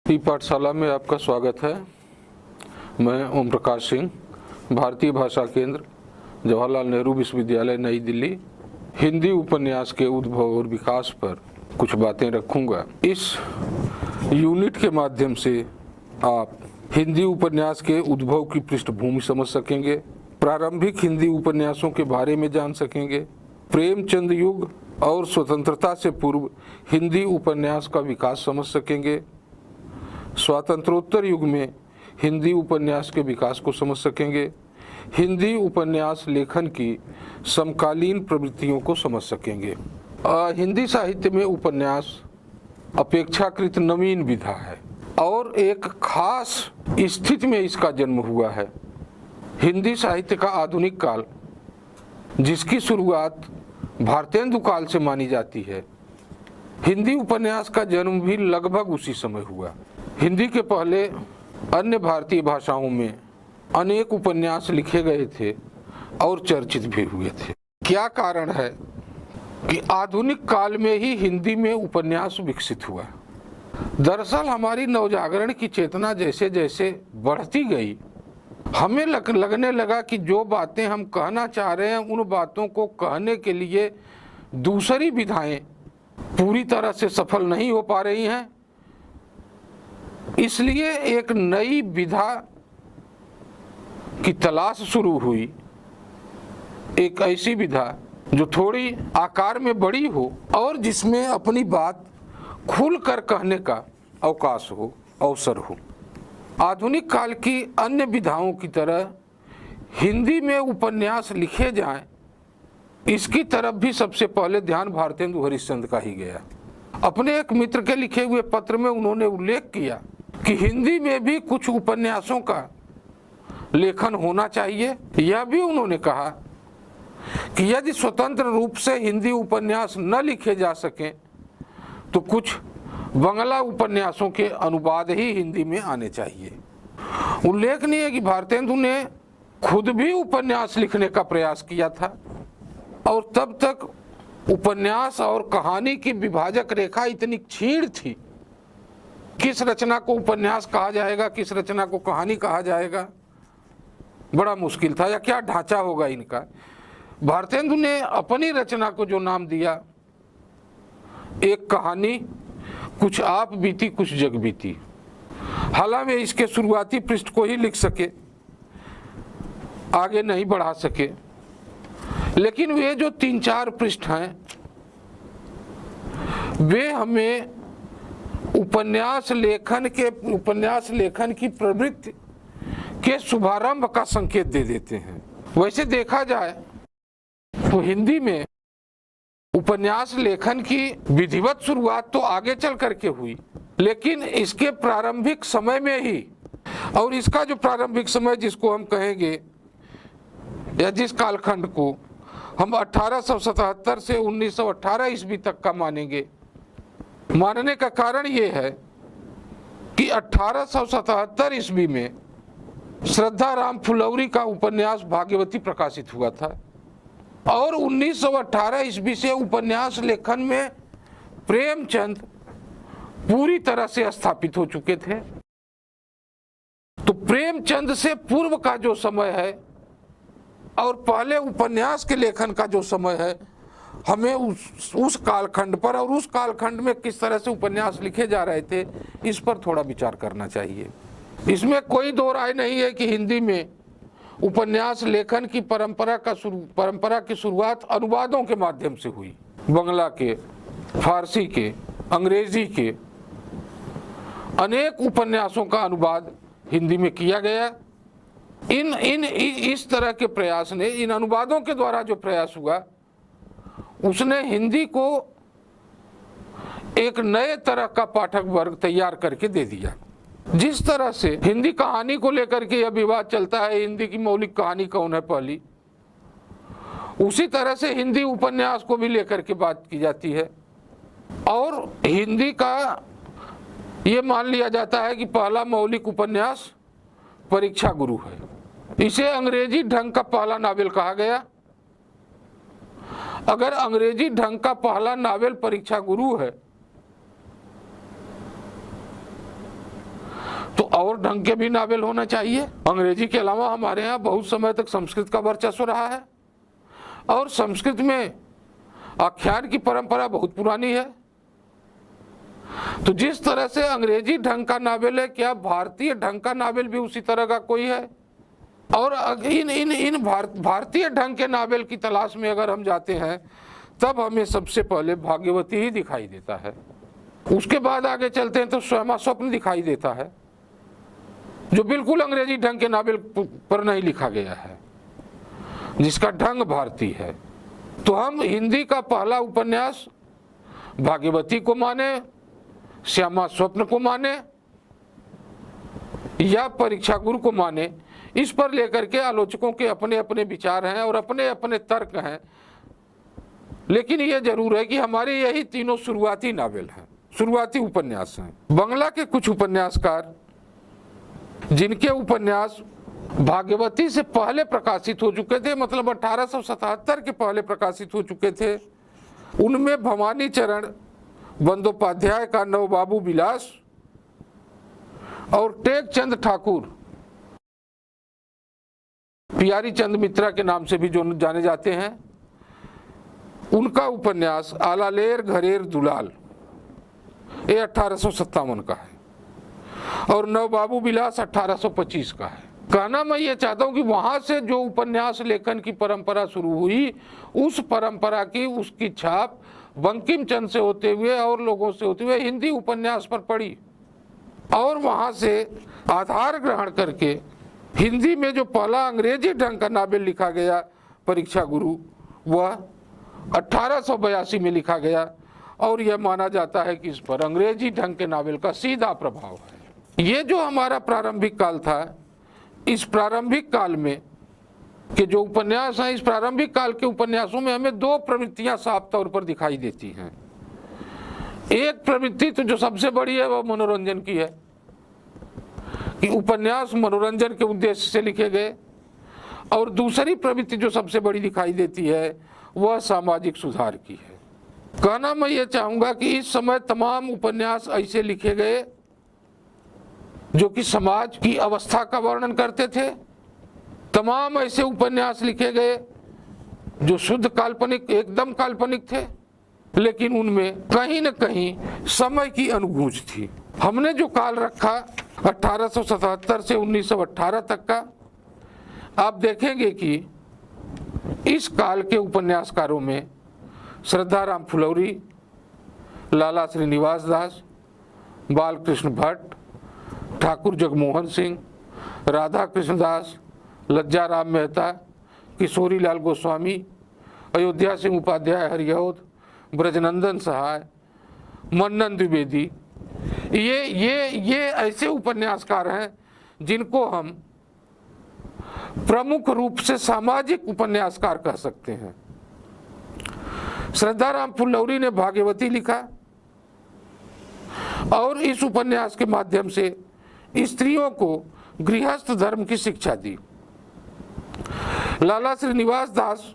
ई पाठशाला में आपका स्वागत है। मैं ओम प्रकाश सिंह, भारतीय भाषा केंद्र, जवाहरलाल नेहरू विश्वविद्यालय, नई दिल्ली, हिंदी उपन्यास के उद्भव और विकास पर कुछ बातें रखूंगा। इस यूनिट के माध्यम से आप हिंदी उपन्यास के उद्भव की पृष्ठभूमि समझ सकेंगे, प्रारंभिक हिंदी उपन्यासों के बारे में जान सकेंगे, प्रेमचंद युग और स्वतंत्रता से पूर्व हिंदी उपन्यास का विकास समझ सकेंगे, स्वातंत्रोत्तर युग में हिंदी उपन्यास के विकास को समझ सकेंगे, हिंदी उपन्यास लेखन की समकालीन प्रवृत्तियों को समझ सकेंगे। हिंदी साहित्य में उपन्यास अपेक्षाकृत नवीन विधा है और एक खास स्थिति में इसका जन्म हुआ है। हिंदी साहित्य का आधुनिक काल, जिसकी शुरुआत भारतेंदु काल से मानी जाती है, हिंदी उपन्यास का जन्म भी लगभग उसी समय हुआ। हिंदी के पहले अन्य भारतीय भाषाओं में अनेक उपन्यास लिखे गए थे और चर्चित भी हुए थे। क्या कारण है कि आधुनिक काल में ही हिंदी में उपन्यास विकसित हुआ? दरअसल हमारी नवजागरण की चेतना जैसे जैसे बढ़ती गई, हमें लगने लगा कि जो बातें हम कहना चाह रहे हैं उन बातों को कहने के लिए दूसरी विधाएं पूरी तरह से सफल नहीं हो पा रही हैं। इसलिए एक नई विधा की तलाश शुरू हुई, एक ऐसी विधा जो थोड़ी आकार में बड़ी हो और जिसमें अपनी बात खुलकर कहने का अवकाश हो, अवसर हो। आधुनिक काल की अन्य विधाओं की तरह हिंदी में उपन्यास लिखे जाएं, इसकी तरफ भी सबसे पहले ध्यान भारतेंदु हरिश्चंद्र का ही गया। अपने एक मित्र के लिखे हुए पत्र में उन्होंने उल्लेख किया कि हिंदी में भी कुछ उपन्यासों का लेखन होना चाहिए। यह भी उन्होंने कहा कि यदि स्वतंत्र रूप से हिंदी उपन्यास न लिखे जा सकें तो कुछ बंगला उपन्यासों के अनुवाद ही हिंदी में आने चाहिए। उल्लेखनीय है कि भारतेंदु ने खुद भी उपन्यास लिखने का प्रयास किया था और तब तक उपन्यास और कहानी की विभाजक रेखा इतनी क्षीण थी, किस रचना को उपन्यास कहा जाएगा, किस रचना को कहानी कहा जाएगा, बड़ा मुश्किल था। या क्या ढांचा होगा इनका। भारतेंदु ने अपनी रचना को जो नाम दिया, एक कहानी, कुछ आप बीती कुछ जग बीती। हालांकि वे इसके शुरुआती पृष्ठ को ही लिख सके, आगे नहीं बढ़ा सके, लेकिन वे जो 3-4 पृष्ठ हैं वे हमें उपन्यास लेखन की प्रवृत्ति के शुभारंभ का संकेत दे देते हैं। वैसे देखा जाए तो हिंदी में उपन्यास लेखन की विधिवत शुरुआत तो आगे चल करके हुई, लेकिन इसके प्रारंभिक समय में ही, और इसका जो प्रारंभिक समय जिसको हम कहेंगे या जिस कालखंड को हम 1877 से 1918 ईस्वी तक का मानेंगे, मानने का कारण ये है कि 1877 ईस्वी में श्रद्धाराम फुलौरी का उपन्यास भाग्यवती प्रकाशित हुआ था और 1918 ईस्वी से उपन्यास लेखन में प्रेमचंद पूरी तरह से स्थापित हो चुके थे। तो प्रेमचंद से पूर्व का जो समय है और पहले उपन्यास के लेखन का जो समय है, हमें उस कालखंड पर और उस कालखंड में किस तरह से उपन्यास लिखे जा रहे थे, इस पर थोड़ा विचार करना चाहिए। इसमें कोई दो राय नहीं है कि हिंदी में उपन्यास लेखन की परंपरा की शुरुआत अनुवादों के माध्यम से हुई। बंगला के, फारसी के, अंग्रेजी के अनेक उपन्यासों का अनुवाद हिंदी में किया गया। इस तरह के प्रयास ने, इन अनुवादों के द्वारा जो प्रयास हुआ, उसने हिंदी को एक नए तरह का पाठक वर्ग तैयार करके दे दिया। जिस तरह से हिंदी कहानी को लेकर के यह विवाद चलता है, हिंदी की मौलिक कहानी कौन है पहली, उसी तरह से हिंदी उपन्यास को भी लेकर के बात की जाती है और हिंदी का ये मान लिया जाता है कि पहला मौलिक उपन्यास परीक्षा गुरु है। इसे अंग्रेजी ढंग का पहला नावल कहा गया। अगर अंग्रेजी ढंग का पहला नावल परीक्षा गुरु है और ढंग के भी नावल होना चाहिए। अंग्रेजी के अलावा हमारे यहाँ बहुत समय तक संस्कृत का वर्चस्व रहा है और संस्कृत में आख्यान की परंपरा बहुत पुरानी है। तो जिस तरह से अंग्रेजी ढंग का नावल है, क्या भारतीय ढंग का नावल भी उसी तरह का कोई है? और इन भारतीय ढंग के नावल की तलाश में अगर हम जाते हैं तब हमें सबसे पहले भाग्यवती ही दिखाई देता है। उसके बाद आगे चलते हैं तो स्वयं स्वप्न दिखाई देता है, जो बिल्कुल अंग्रेजी ढंग के नावल पर नहीं लिखा गया है, जिसका ढंग भारतीय है। तो हम हिंदी का पहला उपन्यास भाग्यवती को माने, श्यामा स्वप्न को माने या परीक्षा गुरु को माने, इस पर लेकर के आलोचकों के अपने अपने विचार हैं और अपने अपने तर्क हैं। लेकिन यह जरूर है कि हमारे यही तीनों शुरुआती नावल हैं, शुरुआती उपन्यास हैं। बंगला के कुछ उपन्यासकार जिनके उपन्यास भाग्यवती से पहले प्रकाशित हो चुके थे, मतलब 1877 के पहले प्रकाशित हो चुके थे, उनमें भवानी चरण बंदोपाध्याय का नवबाबू विलास और टेक चंद ठाकुर पियारी चंद मित्रा के नाम से भी जो जाने जाते हैं, उनका उपन्यास आलालेर घरेर दुलाल, ये 1857 का है और नवबाबू विलास 1825 का है। कहना मैं ये चाहता हूँ कि वहां से जो उपन्यास लेखन की परंपरा शुरू हुई, उस परंपरा की उसकी छाप बंकिम चंद्र से होते हुए और लोगों से होते हुए हिंदी उपन्यास पर पड़ी और वहां से आधार ग्रहण करके हिंदी में जो पहला अंग्रेजी ढंग का नावल लिखा गया परीक्षा गुरु, वह 1882 में लिखा गया और यह माना जाता है कि इस पर अंग्रेजी ढंग के नावल का सीधा प्रभाव है। ये जो हमारा प्रारंभिक काल था, इस प्रारंभिक काल में के जो उपन्यास हैं, इस प्रारंभिक काल के उपन्यासों में हमें दो प्रवृत्तियां साफ तौर पर दिखाई देती हैं। एक प्रवृत्ति तो जो सबसे बड़ी है वह मनोरंजन की है कि उपन्यास मनोरंजन के उद्देश्य से लिखे गए, और दूसरी प्रवृत्ति जो सबसे बड़ी दिखाई देती है वह सामाजिक सुधार की है। कहना मैं ये चाहूंगा कि इस समय तमाम उपन्यास ऐसे लिखे गए जो कि समाज की अवस्था का वर्णन करते थे, तमाम ऐसे उपन्यास लिखे गए जो शुद्ध काल्पनिक, एकदम काल्पनिक थे, लेकिन उनमें कहीं न कहीं समय की अनुगूंज थी। हमने जो काल रखा 1877 से 1918 तक का, आप देखेंगे कि इस काल के उपन्यासकारों में श्रद्धाराम फुलौरी, लाला श्रीनिवास दास, बालकृष्ण भट्ट, ठाकुर जगमोहन सिंह, राधा कृष्ण दास, लज्जाराम मेहता, किशोरी लाल गोस्वामी, अयोध्या सिंह उपाध्याय हरियौध, ब्रजनंदन सहाय, मन्नन द्विवेदी, ये ऐसे उपन्यासकार हैं जिनको हम प्रमुख रूप से सामाजिक उपन्यासकार कह सकते हैं। श्रद्धाराम फुलौरी ने भाग्यवती लिखा और इस उपन्यास के माध्यम से स्त्रियों को गृहस्थ धर्म की शिक्षा दी। लाला श्रीनिवास दास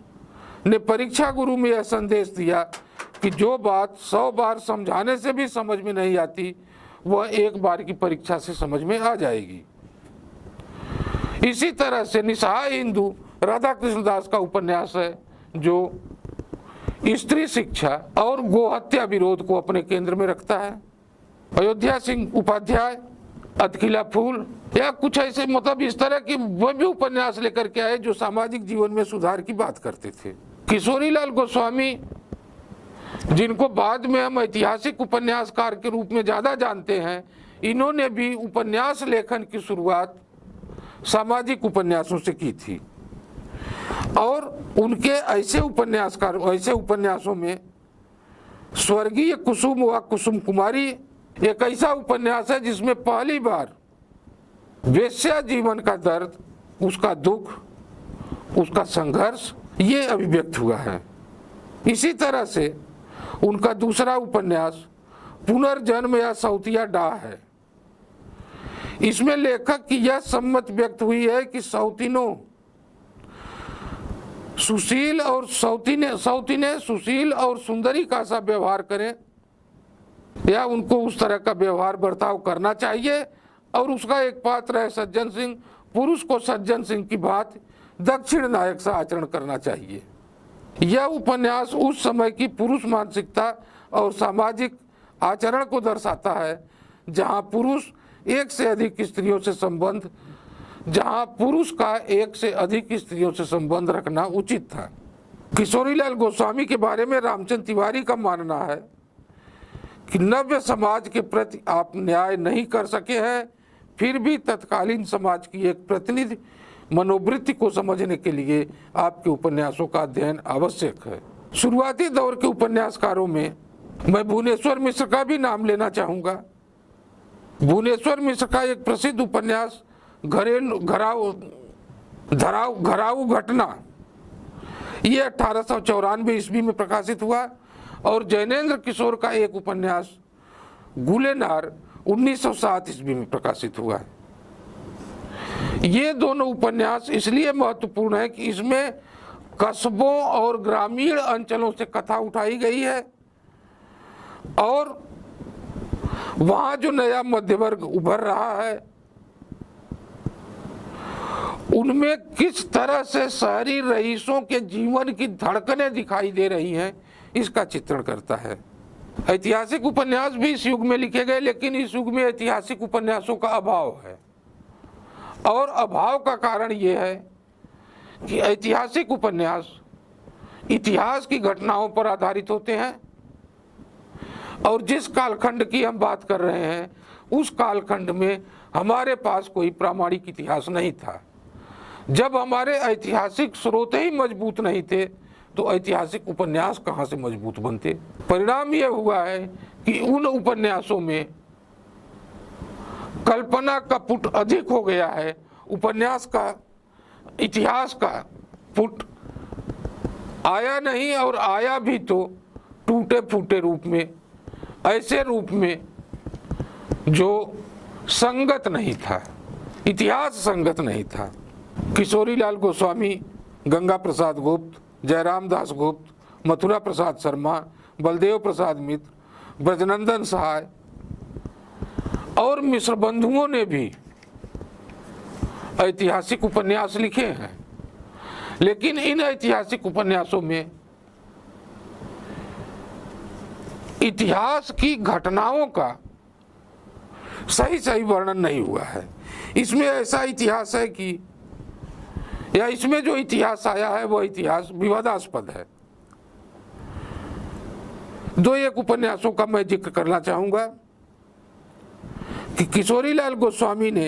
ने परीक्षा गुरु में यह संदेश दिया कि जो बात 100 बार समझाने से भी समझ में नहीं आती, वह एक बार की परीक्षा से समझ में आ जाएगी। इसी तरह से निसहाय हिंदू राधा कृष्ण दास का उपन्यास है जो स्त्री शिक्षा और गोहत्या विरोध को अपने केंद्र में रखता है। अयोध्या सिंह उपाध्याय अतखिला फूल या कुछ ऐसे, मतलब इस तरह की वह भी उपन्यास लेकर के आए जो सामाजिक जीवन में सुधार की बात करते थे। किशोरी लाल गोस्वामी, जिनको बाद में हम ऐतिहासिक उपन्यासकार के रूप में ज्यादा जानते हैं, इन्होंने भी उपन्यास लेखन की शुरुआत सामाजिक उपन्यासों से की थी और उनके ऐसे उपन्यासों में स्वर्गीय कुसुम व कुसुम कुमारी एक ऐसा उपन्यास है जिसमें पहली बार वेश्या जीवन का दर्द, उसका दुख, उसका संघर्ष ये अभिव्यक्त हुआ है। इसी तरह से उनका दूसरा उपन्यास पुनर्जन्म या सौतिया डाह है। इसमें लेखक की यह सम्मत व्यक्त हुई है कि सौतीनों सुशील और सौतीने सुशील और सुंदरी का सा व्यवहार करें या उनको उस तरह का व्यवहार बर्ताव करना चाहिए और उसका एक पात्र है सज्जन सिंह। पुरुष को सज्जन सिंह की भांति दक्षिण नायक सा आचरण करना चाहिए। यह उपन्यास उस समय की पुरुष मानसिकता और सामाजिक आचरण को दर्शाता है, जहां पुरुष एक से अधिक स्त्रियों से संबंध जहां पुरुष का एक से अधिक स्त्रियों से संबंध रखना उचित था। किशोरीलाल गोस्वामी के बारे में रामचंद्र तिवारी का मानना है कि नव्य समाज के प्रति आप न्याय नहीं कर सके हैं, फिर भी तत्कालीन समाज की एक प्रतिनिधि मनोवृत्ति को समझने के लिए आपके उपन्यासों का अध्ययन आवश्यक है। शुरुआती दौर के उपन्यासकारों में मैं भुवनेश्वर मिश्र का भी नाम लेना चाहूँगा। भुवनेश्वर मिश्र का एक प्रसिद्ध उपन्यास घराऊ घटना ये 1894 ईस्वी में प्रकाशित हुआ और जैनेन्द्र किशोर का एक उपन्यास गुलेनार 1907 ईस्वी में प्रकाशित हुआ। ये दोनों उपन्यास इसलिए महत्वपूर्ण है कि इसमें कस्बों और ग्रामीण अंचलों से कथा उठाई गई है और वहां जो नया मध्य वर्ग उभर रहा है उनमें किस तरह से शहरी रईसों के जीवन की धड़कनें दिखाई दे रही हैं, इसका चित्रण करता है। ऐतिहासिक उपन्यास भी इस युग में लिखे गए, लेकिन इस युग में ऐतिहासिक उपन्यासों का अभाव है और अभाव का कारण यह है कि ऐतिहासिक उपन्यास इतिहास की घटनाओं पर आधारित होते हैं और जिस कालखंड की हम बात कर रहे हैं उस कालखंड में हमारे पास कोई प्रामाणिक इतिहास नहीं था। जब हमारे ऐतिहासिक स्रोत ही मजबूत नहीं थे तो ऐतिहासिक उपन्यास कहाँ से मजबूत बनते। परिणाम यह हुआ है कि उन उपन्यासों में कल्पना का पुट अधिक हो गया है, उपन्यास का इतिहास का पुट आया नहीं और आया भी तो टूटे फूटे रूप में, ऐसे रूप में जो संगत नहीं था, इतिहास संगत नहीं था। किशोरीलाल गोस्वामी, गंगा प्रसाद गुप्त, जयराम दास गुप्त, मथुरा प्रसाद शर्मा, बलदेव प्रसाद मित्र, ब्रजनंदन सहाय और मिश्र बंधुओं ने भी ऐतिहासिक उपन्यास लिखे हैं, लेकिन इन ऐतिहासिक उपन्यासों में इतिहास की घटनाओं का सही वर्णन नहीं हुआ है। इसमें ऐसा इतिहास है कि या इसमें जो इतिहास आया है वह इतिहास विवादास्पद है। दो एक उपन्यासों का मैं जिक्र करना चाहूंगा कि किशोरीलाल गोस्वामी ने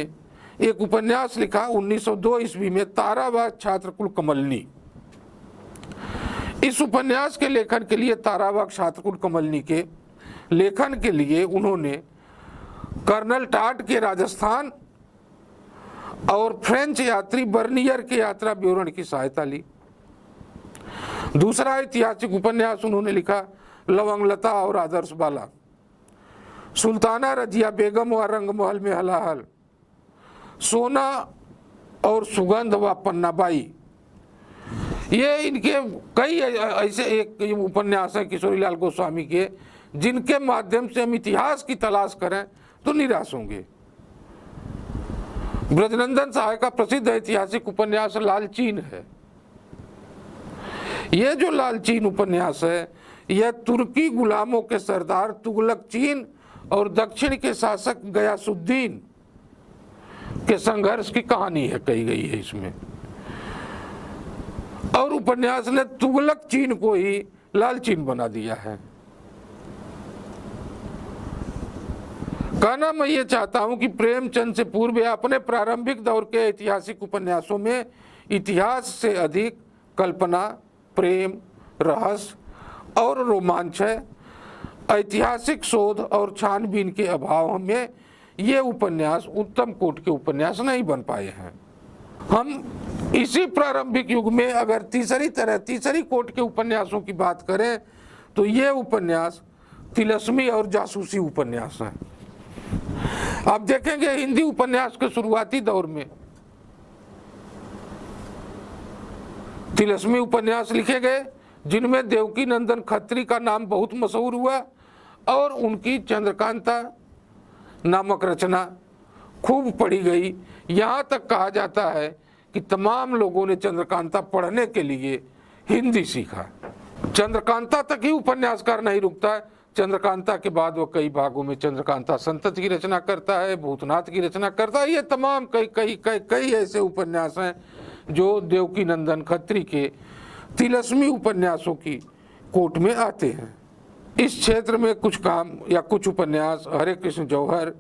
एक उपन्यास लिखा 1902 ईस्वी में, ताराबाग छात्रकुल कमलनी। इस उपन्यास के लेखन के लिए, ताराबाग छात्रकुल कमलनी के लेखन के लिए उन्होंने कर्नल टाट के राजस्थान और फ्रेंच यात्री बर्नियर के यात्रा विवरण की सहायता ली। दूसरा ऐतिहासिक उपन्यास उन्होंने लिखा लवंगलता और आदर्श बाला, सुल्ताना रजिया बेगम व रंगमहल में हलाहल, सोना और सुगंध व पन्नाबाई। ये इनके कई ऐसे एक उपन्यास हैं किशोरीलाल गोस्वामी के जिनके माध्यम से हम इतिहास की तलाश करें तो निराश होंगे। ब्रजनंदन सहाय का प्रसिद्ध ऐतिहासिक उपन्यास लालचीन है। यह जो लालचीन उपन्यास है यह तुर्की गुलामों के सरदार तुगलक चीन और दक्षिण के शासक गयासुद्दीन के संघर्ष की कहानी है, कही गई है इसमें। और उपन्यास ने तुगलक चीन को ही लालचीन बना दिया है। कहना मैं ये चाहता हूं कि प्रेमचंद से पूर्व अपने प्रारंभिक दौर के ऐतिहासिक उपन्यासों में इतिहास से अधिक कल्पना, प्रेम, रहस्य और रोमांच है। ऐतिहासिक शोध और छानबीन के अभाव में ये उपन्यास उत्तम कोटि के उपन्यास नहीं बन पाए हैं। हम इसी प्रारंभिक युग में अगर तीसरी कोटि के उपन्यासों की बात करें तो ये उपन्यास तिलस्मी और जासूसी उपन्यास हैं। आप देखेंगे हिंदी उपन्यास के शुरुआती दौर में तिलस्मी उपन्यास लिखे गए जिनमें देवकी नंदन खत्री का नाम बहुत मशहूर हुआ और उनकी चंद्रकांता नामक रचना खूब पढ़ी गई। यहाँ तक कहा जाता है कि तमाम लोगों ने चंद्रकांता पढ़ने के लिए हिंदी सीखा। चंद्रकांता तक ही उपन्यासकार नहीं रुकता है, चंद्रकांता के बाद वो कई भागों में चंद्रकांता संतति की रचना करता है, भूतनाथ की रचना करता है। ये तमाम कई ऐसे उपन्यास हैं जो देवकी नंदन खत्री के तिलस्मी उपन्यासों की कोट में आते हैं। इस क्षेत्र में कुछ काम या कुछ उपन्यास हरे कृष्ण जौहर,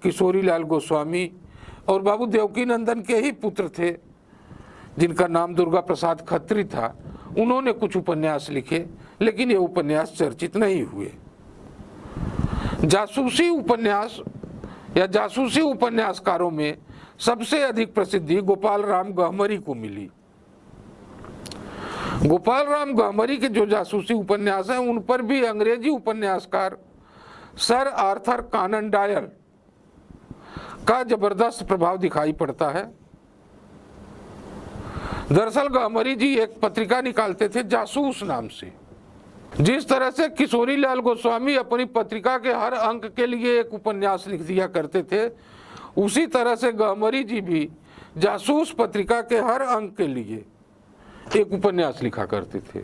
किशोरी लाल गोस्वामी और बाबू देवकी नंदन के ही पुत्र थे जिनका नाम दुर्गा प्रसाद खत्री था। उन्होंने कुछ उपन्यास लिखे, लेकिन ये उपन्यास चर्चित नहीं हुए। जासूसी उपन्यास या जासूसी उपन्यासकारों में सबसे अधिक प्रसिद्धि गोपाल राम गहमरी को मिली। गोपाल राम गहमरी के जो जासूसी उपन्यास हैं उन पर भी अंग्रेजी उपन्यासकार सर आर्थर कानन डॉयल का जबरदस्त प्रभाव दिखाई पड़ता है। दरअसल गहमरी जी एक पत्रिका निकालते थे जासूस नाम से। जिस तरह से किशोरी लाल गोस्वामी अपनी पत्रिका के हर अंक के लिए एक उपन्यास लिख दिया करते थे, उसी तरह से गहमरी जी भी जासूस पत्रिका के हर अंक के लिए एक उपन्यास लिखा करते थे।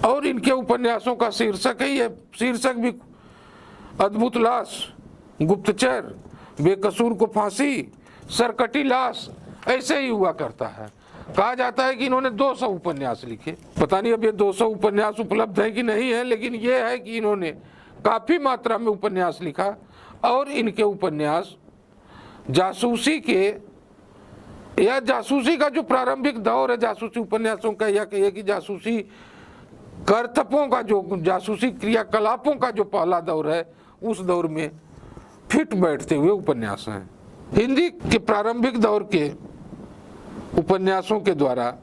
और इनके उपन्यासों का शीर्षक है, ये शीर्षक भी अद्भुत लाश, गुप्तचर, बेकसूर को फांसी, सरकटी लाश ऐसे ही हुआ करता है। कहा जाता है कि इन्होंने 200 उपन्यास लिखे। पता नहीं अब ये 200 उपन्यास उपलब्ध है कि नहीं है, लेकिन ये है कि इन्होंने काफी मात्रा में उपन्यास लिखा। और इनके उपन्यास जासूसी के या जासूसी का जो प्रारंभिक दौर है जासूसी उपन्यासों का, या कहिए कि जासूसी करतबों का, जो जासूसी क्रियाकलापों का जो पहला दौर है, उस दौर में फिट बैठते हुए उपन्यास हैं। हिंदी के प्रारंभिक दौर के उपन्यासों के द्वारा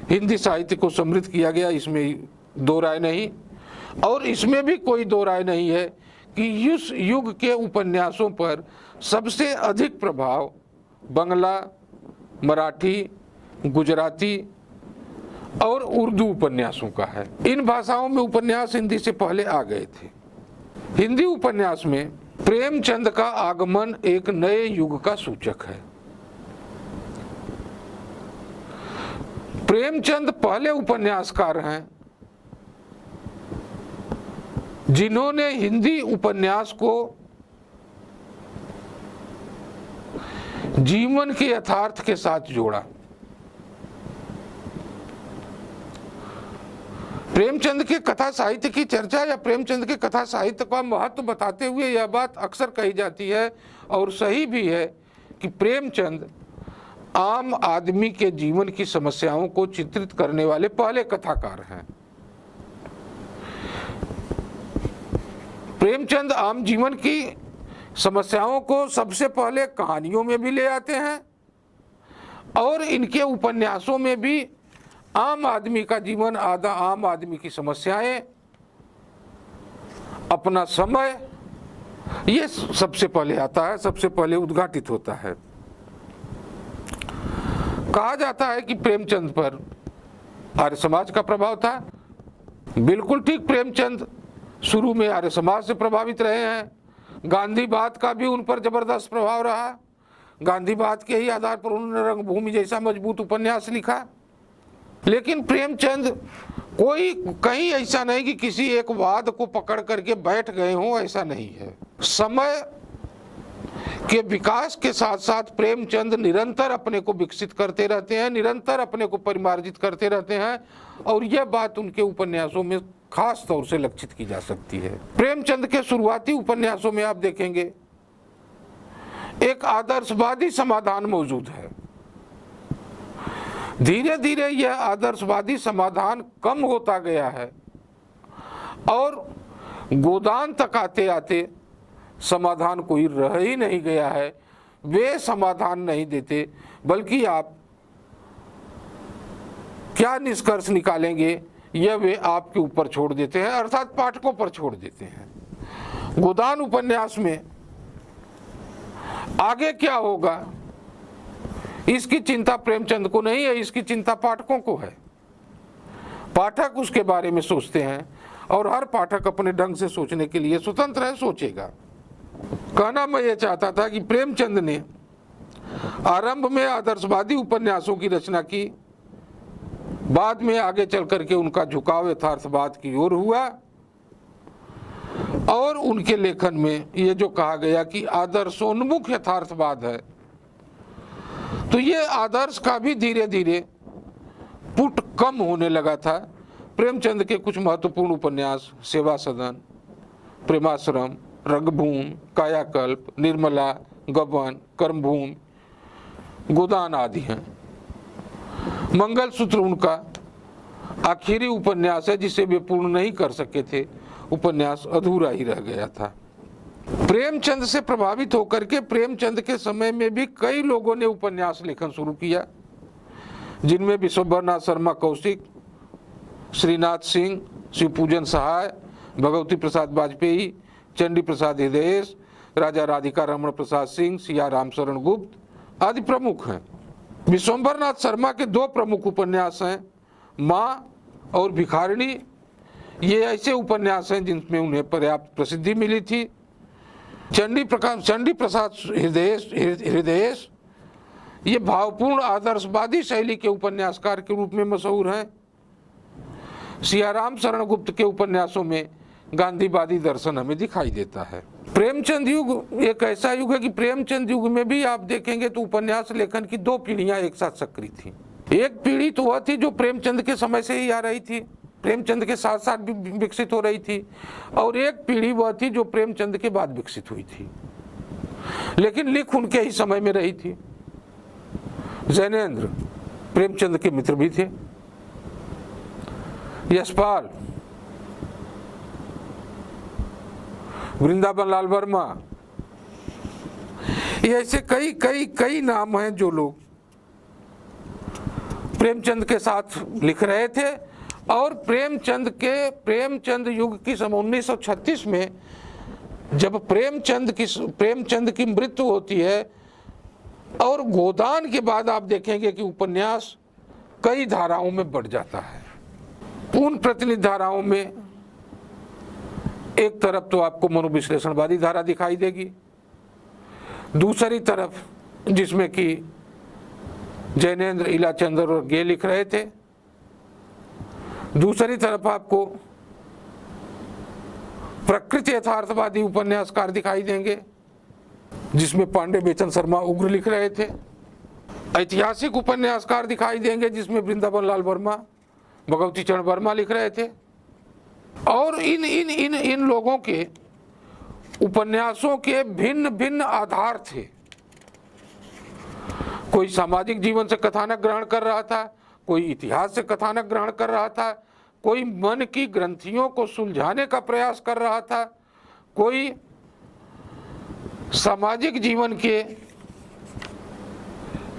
हिंदी साहित्य को समृद्ध किया गया, इसमें दो राय नहीं। और इसमें भी कोई दो राय नहीं है कि इस युग के उपन्यासों पर सबसे अधिक प्रभाव बंगला, मराठी, गुजराती और उर्दू उपन्यासों का है। इन भाषाओं में उपन्यास हिंदी से पहले आ गए थे। हिंदी उपन्यास में प्रेमचंद का आगमन एक नए युग का सूचक है। प्रेमचंद पहले उपन्यासकार हैं जिन्होंने हिंदी उपन्यास को जीवन के यथार्थ के साथ जोड़ा। प्रेमचंद के कथा साहित्य की चर्चा या प्रेमचंद के कथा साहित्य का महत्व बताते हुए यह बात अक्सर कही जाती है और सही भी है कि प्रेमचंद आम आदमी के जीवन की समस्याओं को चित्रित करने वाले पहले कथाकार हैं। प्रेमचंद आम जीवन की समस्याओं को सबसे पहले कहानियों में भी ले आते हैं और इनके उपन्यासों में भी आम आदमी का जीवन, आम आदमी की समस्याएं, अपना समय, ये सबसे पहले आता है, सबसे पहले उद्घाटित होता है। कहा जाता है कि प्रेमचंद पर आर्य समाज का प्रभाव था। बिल्कुल ठीक, प्रेमचंद शुरू में आर्य समाज से प्रभावित रहे हैं। गांधीवाद का भी उन पर जबरदस्त प्रभाव रहा। गांधीवाद के ही आधार पर उन्होंने रंगभूमि जैसा मजबूत उपन्यास लिखा। लेकिन प्रेमचंद कोई कहीं ऐसा नहीं कि किसी एक वाद को पकड़ करके बैठ गए हों, ऐसा नहीं है। समय के विकास के साथ साथ प्रेमचंद निरंतर अपने को विकसित करते रहते हैं, निरंतर अपने को परिमार्जित करते रहते हैं और यह बात उनके उपन्यासों में खास तौर से लक्षित की जा सकती है। प्रेमचंद के शुरुआती उपन्यासों में आप देखेंगे एक आदर्शवादी समाधान मौजूद है। धीरे धीरे यह आदर्शवादी समाधान कम होता गया है और गोदान तक आते आते समाधान कोई रह ही नहीं गया है। वे समाधान नहीं देते, बल्कि आप क्या निष्कर्ष निकालेंगे यह वे आपके ऊपर छोड़ देते हैं, अर्थात पाठकों पर छोड़ देते हैं। गोदान उपन्यास में आगे क्या होगा इसकी चिंता प्रेमचंद को नहीं है, इसकी चिंता पाठकों को है। पाठक उसके बारे में सोचते हैं और हर पाठक अपने ढंग से सोचने के लिए स्वतंत्र है, सोचेगा। कहना मैं ये चाहता था कि प्रेमचंद ने आरंभ में आदर्शवादी उपन्यासों की रचना की, बाद में आगे चल करके उनका झुकाव यथार्थवाद की ओर हुआ और उनके लेखन में ये जो कहा गया कि आदर्शोन्मुख यथार्थवाद है, तो ये आदर्श का भी धीरे धीरे पुट कम होने लगा था। प्रेमचंद के कुछ महत्वपूर्ण उपन्यास सेवा सदन, प्रेमाश्रम, रंगभूमि, कायाकल्प, निर्मला, गबन, कर्मभूमि, गोदान आदि हैं। मंगलसूत्र उनका आखिरी उपन्यास है जिसे वे पूर्ण नहीं कर सके थे, उपन्यास अधूरा ही रह गया था। प्रेमचंद से प्रभावित होकर के प्रेमचंद के समय में भी कई लोगों ने उपन्यास लेखन शुरू किया, जिनमें विश्वंभरनाथ शर्मा कौशिक, श्रीनाथ सिंह, शिवपूजन सहाय, भगवती प्रसाद वाजपेयी, चंडी प्रसाद हृदयेश, राजा राधिका रमण प्रसाद सिंह, सिया रामशरण गुप्त आदि प्रमुख हैं। विश्वंभरनाथ शर्मा के दो प्रमुख उपन्यास हैं, माँ और भिखारिणी। ये ऐसे उपन्यास हैं जिनमें उन्हें पर्याप्त प्रसिद्धि मिली थी। चंडी प्रसाद हृदयेश ये भावपूर्ण आदर्शवादी शैली के उपन्यासकार के रूप में मशहूर हैं। सियाराम शरण गुप्त के उपन्यासों में गांधीवादी दर्शन हमें दिखाई देता है। प्रेमचंद युग एक ऐसा युग है कि प्रेमचंद युग में भी आप देखेंगे तो उपन्यास लेखन की दो पीढ़ियां एक साथ सक्रिय थी। एक पीढ़ी तो वह थी जो प्रेमचंद के समय से ही आ रही थी, प्रेमचंद के साथ साथ भी विकसित हो रही थी, और एक पीढ़ी वह थी जो प्रेमचंद के बाद विकसित हुई थी, लेकिन लिख उनके ही समय में रही थी। जैनेन्द्र प्रेमचंद के मित्र भी थे, यशपाल, वृंदावन लाल वर्मा, ये ऐसे कई कई कई नाम हैं जो लोग प्रेमचंद के साथ लिख रहे थे। और प्रेमचंद युग की 1936 में जब प्रेमचंद की मृत्यु होती है और गोदान के बाद आप देखेंगे कि उपन्यास कई धाराओं में बढ़ जाता है। उन प्रतिनिधि धाराओं में एक तरफ तो आपको मनोविश्लेषणवादी धारा दिखाई देगी, दूसरी तरफ जिसमें कि जैनेन्द्र, इलाचंद्र और गे लिख रहे थे, दूसरी तरफ आपको प्रकृति यथार्थवादी उपन्यासकार दिखाई देंगे जिसमें पांडे बेचन शर्मा उग्र लिख रहे थे। ऐतिहासिक उपन्यासकार दिखाई देंगे जिसमें वृंदावन लाल वर्मा, भगवती चरण वर्मा लिख रहे थे। और इन लोगों के उपन्यासों के भिन्न भिन्न आधार थे। कोई सामाजिक जीवन से कथानक ग्रहण कर रहा था, कोई इतिहास से कथानक ग्रहण कर रहा था, कोई मन की ग्रंथियों को सुलझाने का प्रयास कर रहा था, कोई सामाजिक जीवन के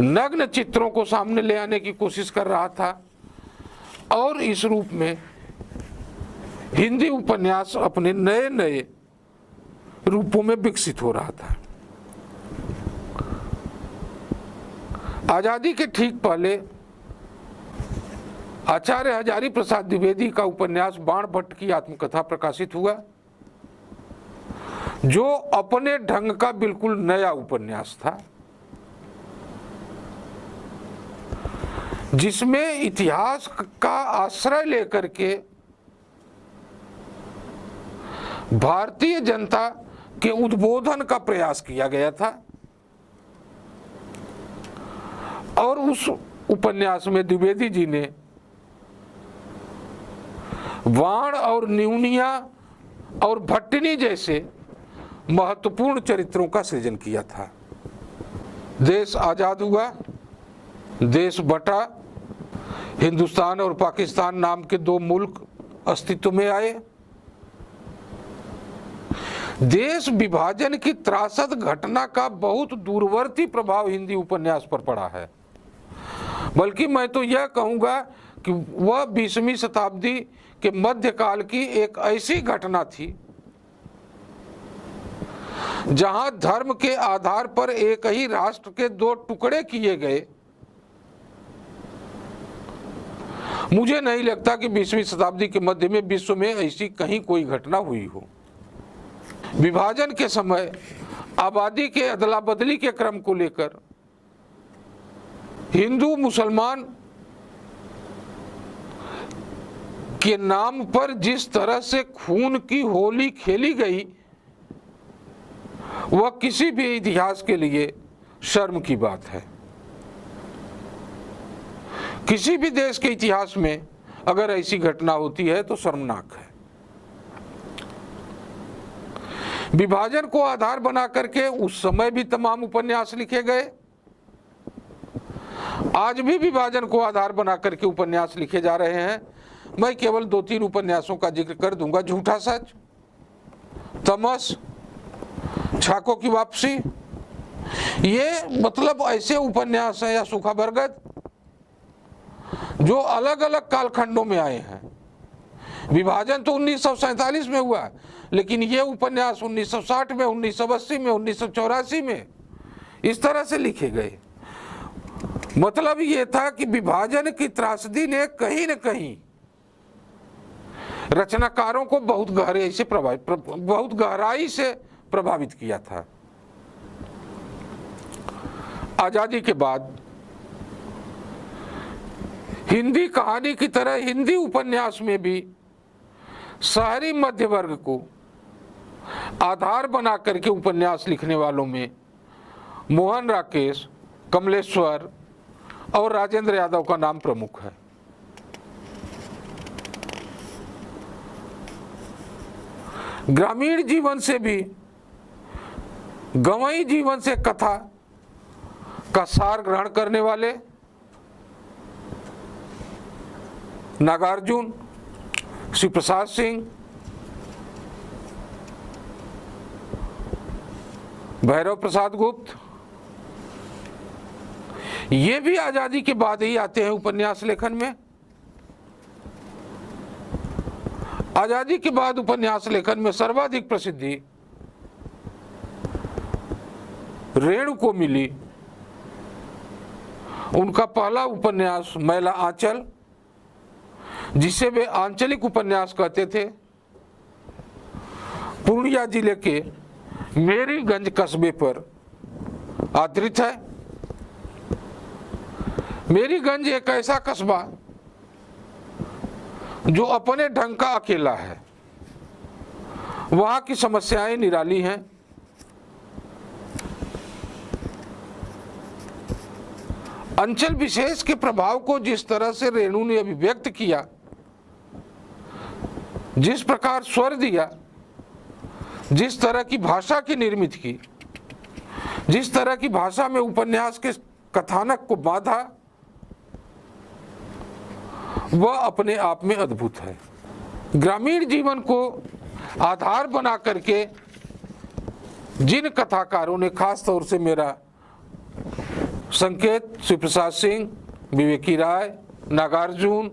नग्न चित्रों को सामने ले आने की कोशिश कर रहा था। और इस रूप में हिंदी उपन्यास अपने नए नए रूपों में विकसित हो रहा था। आजादी के ठीक पहले आचार्य हजारी प्रसाद द्विवेदी का उपन्यास बाण भट्ट की आत्मकथा प्रकाशित हुआ, जो अपने ढंग का बिल्कुल नया उपन्यास था, जिसमें इतिहास का आश्रय लेकर के भारतीय जनता के उद्बोधन का प्रयास किया गया था। और उस उपन्यास में द्विवेदी जी ने वाण और न्यूनिया और भट्टिनी जैसे महत्वपूर्ण चरित्रों का सृजन किया था। देश आजाद हुआ, देश बटा, हिंदुस्तान और पाकिस्तान नाम के दो मुल्क अस्तित्व में आए। देश विभाजन की त्रासद घटना का बहुत दूरवर्ती प्रभाव हिंदी उपन्यास पर पड़ा है। बल्कि मैं तो यह कहूंगा कि वह 20वीं शताब्दी के मध्यकाल की एक ऐसी घटना थी जहां धर्म के आधार पर एक ही राष्ट्र के दो टुकड़े किए गए। मुझे नहीं लगता कि 20वीं शताब्दी के मध्य में विश्व में ऐसी कहीं कोई घटना हुई हो। विभाजन के समय आबादी के अदला बदली के क्रम को लेकर हिंदू मुसलमान के नाम पर जिस तरह से खून की होली खेली गई, वह किसी भी इतिहास के लिए शर्म की बात है। किसी भी देश के इतिहास में अगर ऐसी घटना होती है तो शर्मनाक है। विभाजन को आधार बना करके उस समय भी तमाम उपन्यास लिखे गए, आज भी विभाजन को आधार बना करके उपन्यास लिखे जा रहे हैं। मैं केवल 2-3 उपन्यासों का जिक्र कर दूंगा। झूठा सच, तमस, छाको की वापसी, ये मतलब ऐसे उपन्यास हैं, या सूखा बरगद, जो अलग अलग कालखंडों में आए हैं। विभाजन तो 1947 में हुआ, लेकिन ये उपन्यास 1960 में, 1980 में, 1984 में इस तरह से लिखे गए। मतलब ये था कि विभाजन की त्रासदी ने कहीं न कहीं रचनाकारों को बहुत गहराई से प्रभावित किया था। आजादी के बाद हिंदी कहानी की तरह हिंदी उपन्यास में भी शहरी मध्य वर्ग को आधार बना करके उपन्यास लिखने वालों में मोहन राकेश, कमलेश्वर और राजेंद्र यादव का नाम प्रमुख है। ग्रामीण जीवन से भी गंवई जीवन से कथा का सार ग्रहण करने वाले नागार्जुन, श्री प्रसाद सिंह, भैरव प्रसाद गुप्त, ये भी आजादी के बाद ही आते हैं उपन्यास लेखन में। आजादी के बाद उपन्यास लेखन में सर्वाधिक प्रसिद्धि रेणु को मिली। उनका पहला उपन्यास मैला आंचल, जिसे वे आंचलिक उपन्यास कहते थे, पूर्णिया जिले के मेरीगंज कस्बे पर आधारित है। मेरीगंज एक ऐसा कस्बा जो अपने ढंग का अकेला है। वहां की समस्याएं निराली हैं। अंचल विशेष के प्रभाव को जिस तरह से रेणु ने अभिव्यक्त किया, जिस प्रकार स्वर दिया, जिस तरह की भाषा की निर्मित की, जिस तरह की भाषा में उपन्यास के कथानक को बांधा, वह अपने आप में अद्भुत है। ग्रामीण जीवन को आधार बना करके जिन कथाकारों ने, खास तौर से मेरा संकेत श्री प्रसाद सिंह, विवेकी राय, नागार्जुन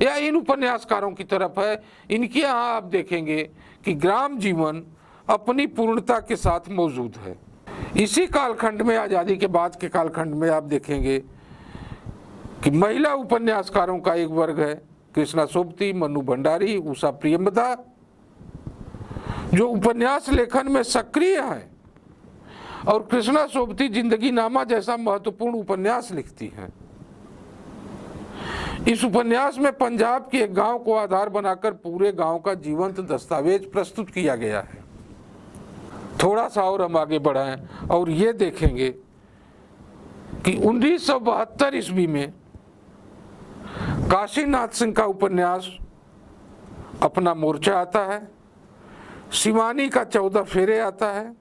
या इन उपन्यासकारों की तरफ है, इनके यहाँ आप देखेंगे कि ग्राम जीवन अपनी पूर्णता के साथ मौजूद है। इसी कालखंड में, आजादी के बाद के कालखंड में आप देखेंगे कि महिला उपन्यासकारों का एक वर्ग है, कृष्णा सोबती, मनु भंडारी, उषा प्रियंवदा, जो उपन्यास लेखन में सक्रिय है। और कृष्णा सोबती जिंदगी नामा जैसा महत्वपूर्ण उपन्यास लिखती हैं। इस उपन्यास में पंजाब के एक गांव को आधार बनाकर पूरे गांव का जीवंत दस्तावेज प्रस्तुत किया गया है। थोड़ा सा और हम आगे बढ़ाएं और ये देखेंगे कि 1972 ईस्वी में काशीनाथ सिंह का उपन्यास अपना मोर्चा आता है, शिवानी का 14 फेरे आता है,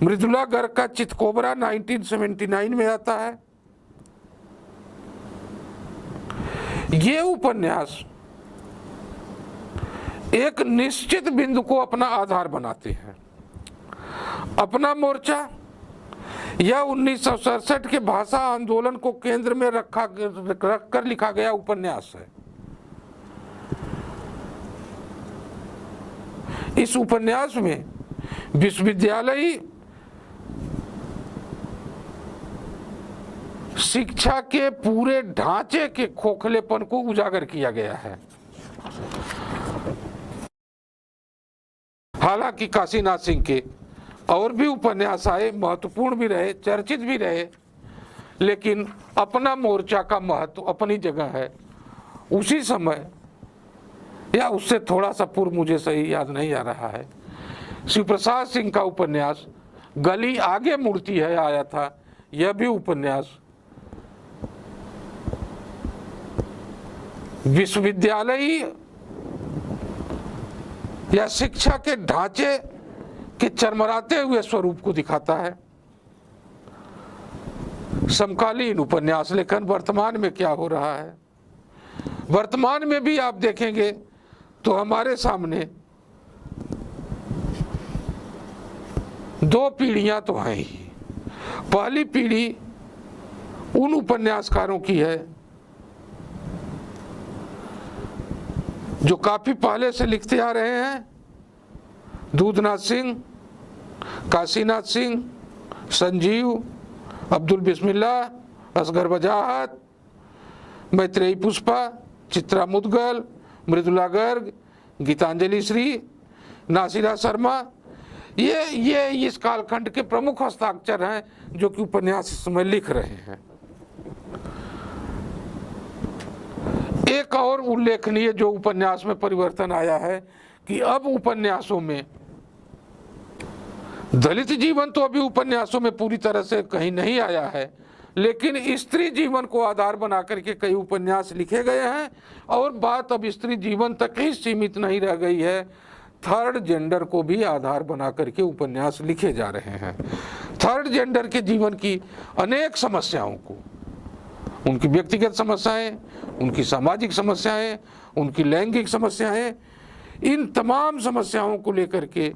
मृदुला गर्ग का चितकोबरा 1979 में आता है। ये उपन्यास एक निश्चित बिंदु को अपना आधार बनाते हैं। अपना मोर्चा यह 1967 के भाषा आंदोलन को केंद्र में रखकर लिखा गया उपन्यास है। इस उपन्यास में विश्वविद्यालयी शिक्षा के पूरे ढांचे के खोखलेपन को उजागर किया गया है। हालांकि काशीनाथ सिंह के और भी उपन्यास आए, महत्वपूर्ण भी रहे, चर्चित भी रहे, लेकिन अपना मोर्चा का महत्व अपनी जगह है। उसी समय या उससे थोड़ा सा पूर्व, मुझे सही याद नहीं आ रहा है, शिव प्रसाद सिंह का उपन्यास गली आगे मुड़ती है आया था। यह भी उपन्यास विश्वविद्यालयी या शिक्षा के ढांचे के चरमराते हुए स्वरूप को दिखाता है। समकालीन उपन्यास लेखन वर्तमान में क्या हो रहा है, वर्तमान में भी आप देखेंगे तो हमारे सामने दो पीढ़ियां तो हैं ही। पहली पीढ़ी उन उपन्यासकारों की है जो काफी पहले से लिखते आ रहे हैं, दूधनाथ सिंह, काशीनाथ सिंह, संजीव, अब्दुल बिस्मिल्लाह, असगर वजाहत, मैत्रेयी पुष्पा, चित्रा मुदगल, मृदुला गर्ग, गीतांजलि श्री, नासिरा शर्मा। ये इस कालखंड के प्रमुख हस्ताक्षर हैं जो कि उपन्यास इस समय लिख रहे हैं। एक और उल्लेखनीय जो उपन्यास में परिवर्तन आया है कि अब उपन्यासों में दलित जीवन तो अभी उपन्यासों में पूरी तरह से कहीं नहीं आया है, लेकिन स्त्री जीवन को आधार बना करके कई उपन्यास लिखे गए हैं। और बात अब स्त्री जीवन तक ही सीमित नहीं रह गई है, थर्ड जेंडर को भी आधार बना करके उपन्यास लिखे जा रहे हैं। थर्ड जेंडर के जीवन की अनेक समस्याओं को, उनकी व्यक्तिगत समस्याएं, उनकी सामाजिक समस्याएं, उनकी लैंगिक समस्याएं, इन तमाम समस्याओं को लेकर के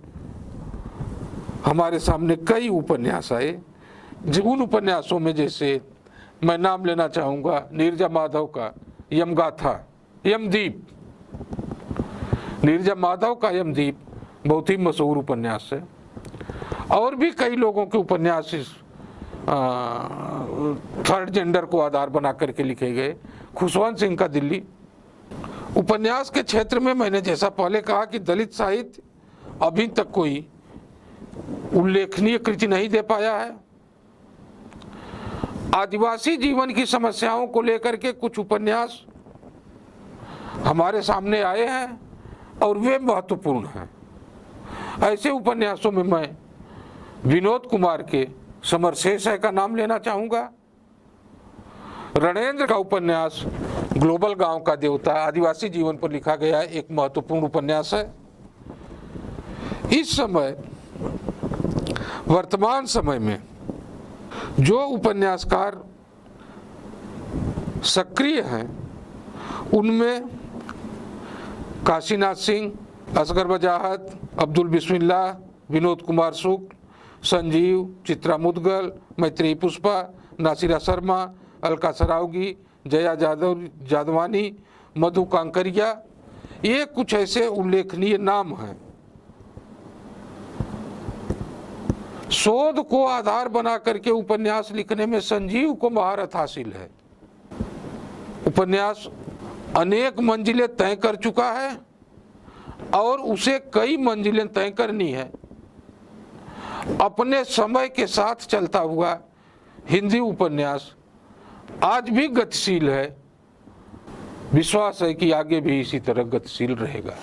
हमारे सामने कई उपन्यास आए। उन उपन्यासों में जैसे मैं नाम लेना चाहूँगा नीरजा माधव का यमगाथा, यमदीप। नीरजा माधव का यमदीप बहुत ही मशहूर उपन्यास है। और भी कई लोगों के उपन्यास इस थर्ड जेंडर को आधार बना करके लिखे गए। खुशवंत सिंह का दिल्ली। उपन्यास के क्षेत्र में मैंने जैसा पहले कहा कि दलित साहित्य अभी तक कोई उल्लेखनीय कृति नहीं दे पाया है। आदिवासी जीवन की समस्याओं को लेकर के कुछ उपन्यास हमारे सामने आए हैं और वे महत्वपूर्ण हैं। ऐसे उपन्यासों में मैं विनोद कुमार के समरशेष है का नाम लेना चाहूँगा। रणेंद्र का उपन्यास ग्लोबल गांव का देवता आदिवासी जीवन पर लिखा गया है, एक महत्वपूर्ण उपन्यास है। इस समय वर्तमान समय में जो उपन्यासकार सक्रिय हैं उनमें काशीनाथ सिंह, असगर वजाहत, अब्दुल बिस्मिल्लाह, विनोद कुमार शुक्ल, संजीव, चित्रा मुदगल, मैत्रेयी पुष्पा, नासिरा शर्मा, अलका सरावगी, जया जादवानी, मधु कांकरिया, ये कुछ ऐसे उल्लेखनीय नाम हैं। शोध को आधार बना करके उपन्यास लिखने में संजीव को महारत हासिल है। उपन्यास अनेक मंजिलें तय कर चुका है और उसे कई मंजिलें तय करनी है। अपने समय के साथ चलता हुआ हिंदी उपन्यास आज भी गतिशील है। विश्वास है कि आगे भी इसी तरह गतिशील रहेगा।